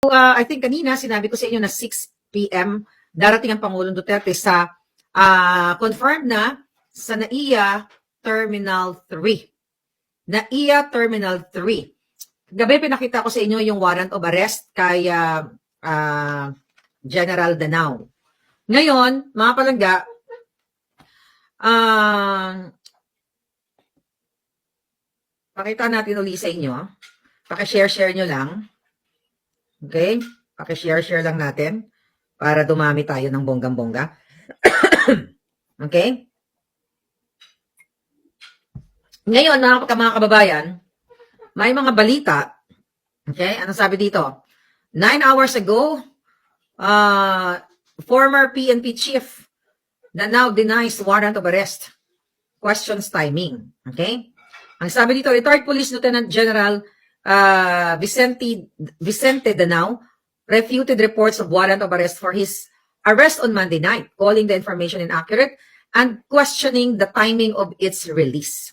I think kanina sinabi ko sa inyo na 6 p.m. darating ang Pangulong Duterte sa confirmed na sa NAIA Terminal 3. NAIA Terminal 3. Gabi pinakita ko sa inyo yung warrant of arrest kay General Danao. Ngayon, mga palangga, pakita natin ulit sa inyo. Paki-share nyo lang. Okay? Paki-share lang natin para dumami tayo ng bonggang-bongga. Okay? Ngayon, mga kababayan, may mga balita. Okay? Anong sabi dito? 9 hours ago, former PNP chief na now denies warrant of arrest. Questions timing. Okay? Ang sabi dito, retired Police Lieutenant General Vicente Danao refuted reports of warrant of arrest for his arrest on Monday night, calling the information inaccurate and questioning the timing of its release.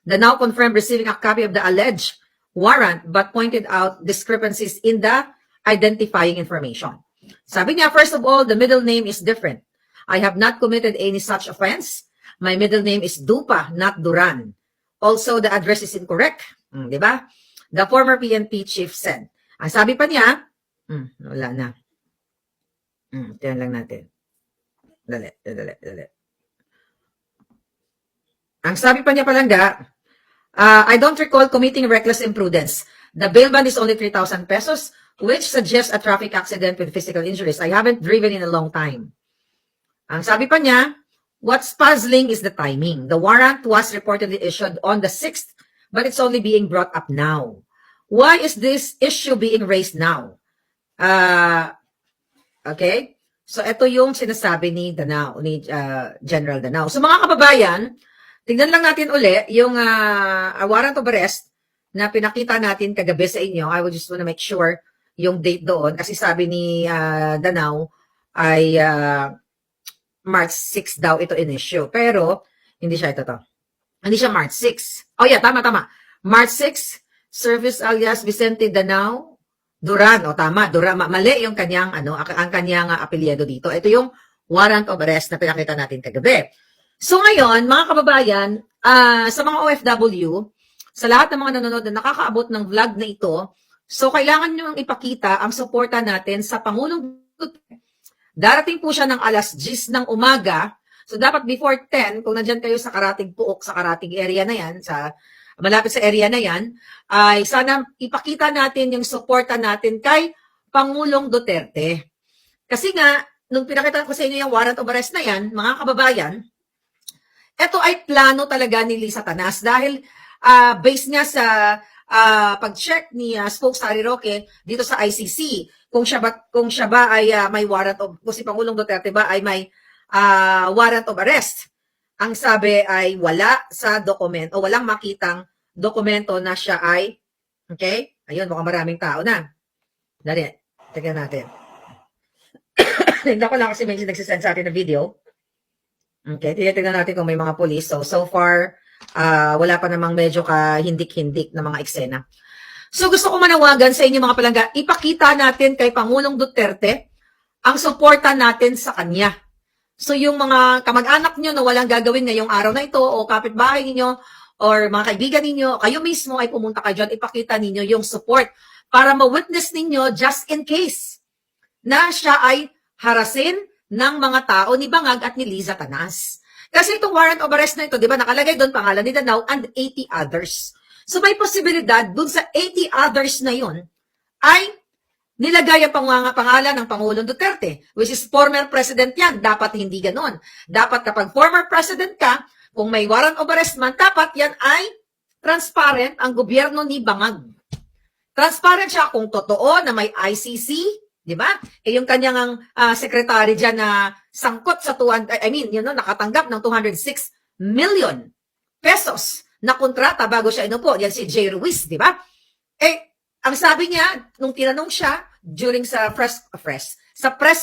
Danao confirmed receiving a copy of the alleged warrant but pointed out discrepancies in the identifying information. Sabi niya, first of all, the middle name is different. I have not committed any such offense. My middle name is Dupa, not Duran. Also, the address is incorrect. Di ba? The former PNP chief said. Ang sabi pa niya, wala na. Tiyan lang natin. Dali. Ang sabi pa niya palangga, I don't recall committing reckless imprudence. The bail bond is only 3,000 pesos, which suggests a traffic accident with physical injuries. I haven't driven in a long time. Ang sabi pa niya, what's puzzling is the timing. The warrant was reportedly issued on the 6th, but it's only being brought up now. Why is this issue being raised now? Okay? So, ito yung sinasabi ni Danao, ni General Danao. So, mga kababayan, tingnan lang natin uli yung warrant of arrest na pinakita natin kagabi sa inyo. I would just want to make sure yung date doon. Kasi sabi ni Danao ay March 6 daw ito in-issue. Pero, hindi siya ito to. Hindi siya March 6. Oh yeah, tama. March 6, Service alias Vicente Danao Duran. O tama, Duran. Mali yung kanyang, ang kanyang apelyido dito. Ito yung warrant of arrest na pinakita natin kagabi. So ngayon, mga kababayan, sa mga OFW, sa lahat ng mga nanonood na nakakaabot ng vlog na ito, so kailangan nyo ipakita ang suporta natin sa Pangulong Duterte. Darating po siya ng alas 10 ng umaga. So, dapat before 10, kung nandyan kayo sa Karatig Puok, sa Karatig area na yan, malapit sa area na yan, ay sana ipakita natin yung suporta natin kay Pangulong Duterte. Kasi nga, nung pinakita ko sa inyo yung warrant of arrest na yan, mga kababayan, ito ay plano talaga ni Liza Tanas dahil based niya sa pag-check ni Spokesman Roque dito sa ICC, kung siya ba ay may warrant of, kung si Pangulong Duterte ba ay may warrant of arrest. Ang sabi ay wala sa dokumento, o walang makitang dokumento na siya ay, okay? Ayun, mukhang maraming tao na. Dali, tignan natin. Tignan ko lang kasi may nagsisend sa atin na video. Okay, tignan natin kung may mga police. So far, wala pa namang medyo hindik-hindik na mga eksena. So gusto ko manawagan sa inyo mga palangga, ipakita natin kay Pangulong Duterte ang suporta natin sa kanya. So yung mga kamag-anak nyo na walang gagawin ngayong araw na ito, o kapitbahay ninyo, or mga kaibigan ninyo, kayo mismo ay pumunta kayo dyan, ipakita ninyo yung support para ma-witness ninyo just in case na siya ay harasin ng mga tao ni Bangag at ni Liza Tanas. Kasi itong warrant of arrest na ito, di ba, nakalagay doon pangalan ni Danao and 80 others. So may posibilidad doon sa 80 others na yun ay nilagay ang pangalan ng Pangulong Duterte, which is former president yan. Dapat hindi ganon. Dapat kapag former president ka, kung may warrant of arrest man, dapat yan ay transparent ang gobyerno ni Bangag. Transparent siya kung totoo na may ICC, di ba? Yung kanyang secretary dyan na sangkot sa nakatanggap ng 206 million pesos na kontrata bago siya inupo. Yan si Jay Ruiz, di ba? Ang sabi niya, nung tinanong siya during sa press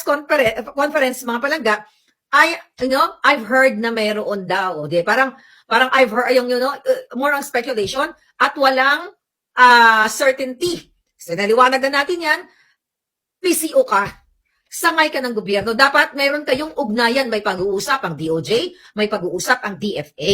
conference, mga palangga, I've heard na mayroon daw. Di? Parang I've heard, more on speculation at walang certainty. So, naliwanag na natin yan. PCO ka, sangay ka ng gobyerno. Dapat mayroon kayong ugnayan, may pag-uusap ang DOJ, may pag-uusap ang DFA.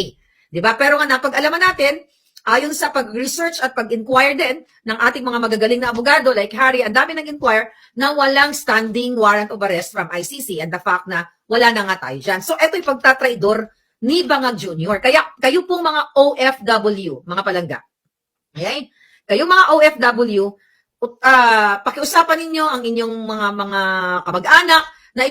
Di ba? Pero nga napag-alaman natin, ayon sa pag-research at pag-inquire din ng ating mga magagaling na abogado like Harry, ang dami nag-inquire na walang standing warrant of arrest from ICC and the fact na wala na nga tayo dyan. So, ito yung pagtatraidor ni Bangag Jr. Kaya, kayo pong mga OFW, mga palangga. Okay? Kayo mga OFW, pakiusapan ninyo ang inyong mga kamag-anak na